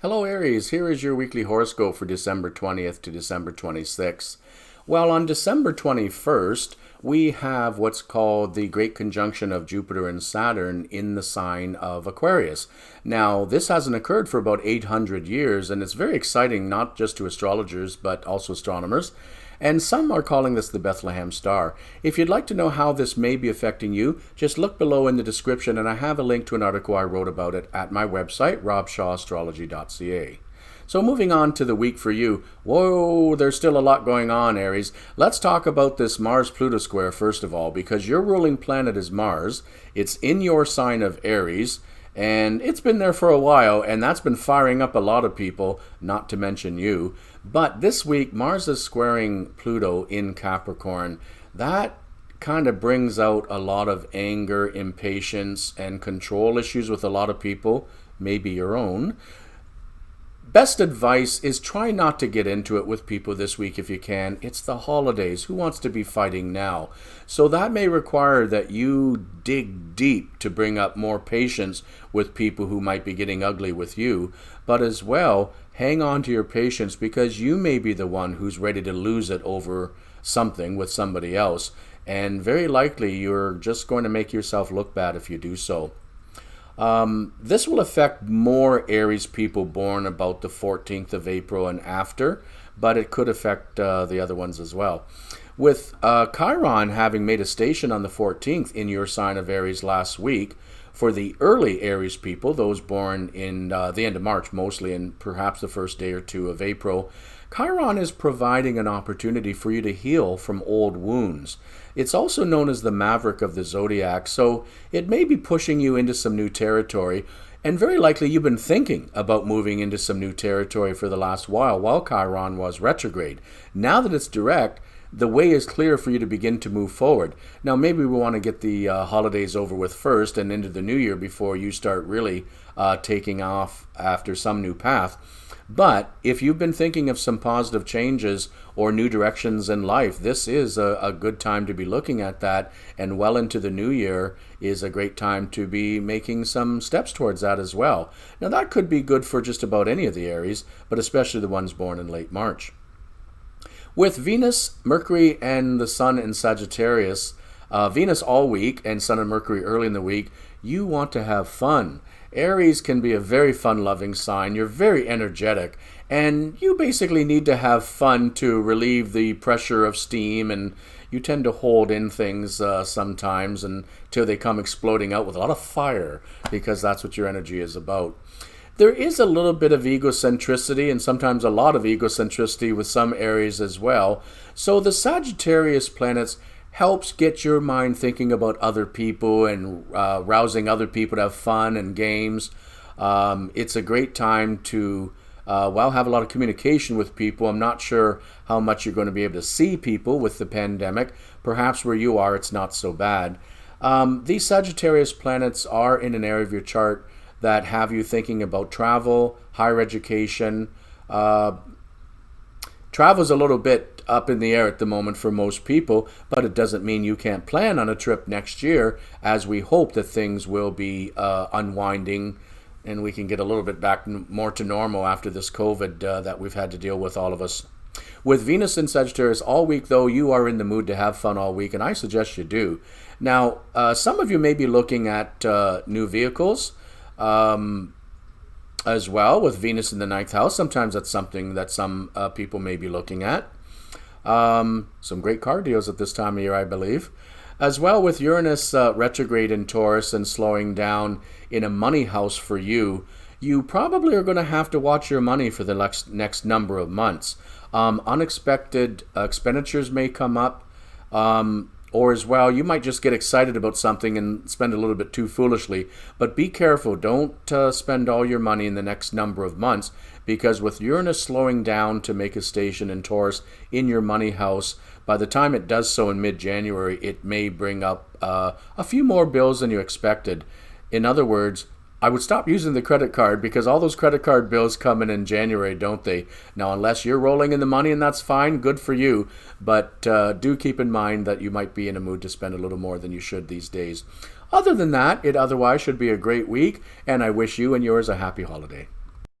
Hello Aries, here is your weekly horoscope for December 20th to December 26th. Well, on December 21st, we have what's called the Great Conjunction of Jupiter and Saturn in the sign of Aquarius. Now, this hasn't occurred for about 800 years, and it's very exciting not just to astrologers, but also astronomers. And some are calling this the Bethlehem Star. If you'd like to know how this may be affecting you, just look below in the description, and I have a link to an article I wrote about it at my website, robshawastrology.ca. So moving on to the week for you. Whoa, there's still a lot going on, Aries. Let's talk about this Mars-Pluto square first of all, because your ruling planet is Mars. It's in your sign of Aries, and it's been there for a while, and that's been firing up a lot of people, not to mention you. But this week, Mars is squaring Pluto in Capricorn. That kind of brings out a lot of anger, impatience, and control issues with a lot of people, maybe your own. Best advice is try not to get into it with people this week if you can. It's the holidays. Who wants to be fighting now? So that may require that you dig deep to bring up more patience with people who might be getting ugly with you. But as well, hang on to your patience because you may be the one who's ready to lose it over something with somebody else. And very likely you're just going to make yourself look bad if you do so. This will affect more Aries people born about the 14th of April and after, but it could affect the other ones as well. With Chiron having made a station on the 14th in your sign of Aries last week, for the early Aries people, those born in the end of March mostly, and perhaps the first day or two of April, Chiron is providing an opportunity for you to heal from old wounds. It's also known as the Maverick of the Zodiac, so it may be pushing you into some new territory, and very likely you've been thinking about moving into some new territory for the last while Chiron was retrograde. Now that it's direct, the way is clear for you to begin to move forward. Now, maybe we want to get the holidays over with first and into the new year before you start really taking off after some new path. But if you've been thinking of some positive changes or new directions in life, this is a good time to be looking at that. And well into the new year is a great time to be making some steps towards that as well. Now, that could be good for just about any of the Aries, but especially the ones born in late March. With Venus, Mercury, and the Sun in Sagittarius, Venus all week and Sun and Mercury early in the week, you want to have fun. Aries can be a very fun-loving sign. You're very energetic, and you basically need to have fun to relieve the pressure of steam, and you tend to hold in things sometimes until they come exploding out with a lot of fire, because that's what your energy is about. There is a little bit of egocentricity and sometimes a lot of egocentricity with some Aries as well. So the Sagittarius planets helps get your mind thinking about other people and rousing other people to have fun and games. It's a great time to have a lot of communication with people. I'm not sure how much you're going to be able to see people with the pandemic. Perhaps where you are, it's not so bad. These Sagittarius planets are in an area of your chart that have you thinking about travel, higher education. Travel is a little bit up in the air at the moment for most people, but it doesn't mean you can't plan on a trip next year, as we hope that things will be unwinding and we can get a little bit back more to normal after this COVID that we've had to deal with, all of us. With Venus in Sagittarius all week, though, you are in the mood to have fun all week, and I suggest you do. Now, some of you may be looking at new vehicles, as well, with Venus in the 9th house. Sometimes that's something that some people may be looking at. Some great car deals at this time of year, I believe. As well, with Uranus retrograde in Taurus and slowing down in a money house for you, you probably are going to have to watch your money for the next number of months. Unexpected expenditures may come up. Or as well, you might just get excited about something and spend a little bit too foolishly. But be careful. Don't spend all your money in the next number of months, because with Uranus slowing down to make a station in Taurus in your money house, by the time it does so in mid-January, it may bring up a few more bills than you expected. In other words, I would stop using the credit card, because all those credit card bills come in January, don't they? Now, unless you're rolling in the money, and that's fine, good for you. But do keep in mind that you might be in a mood to spend a little more than you should these days. Other than that, it otherwise should be a great week, and I wish you and yours a happy holiday.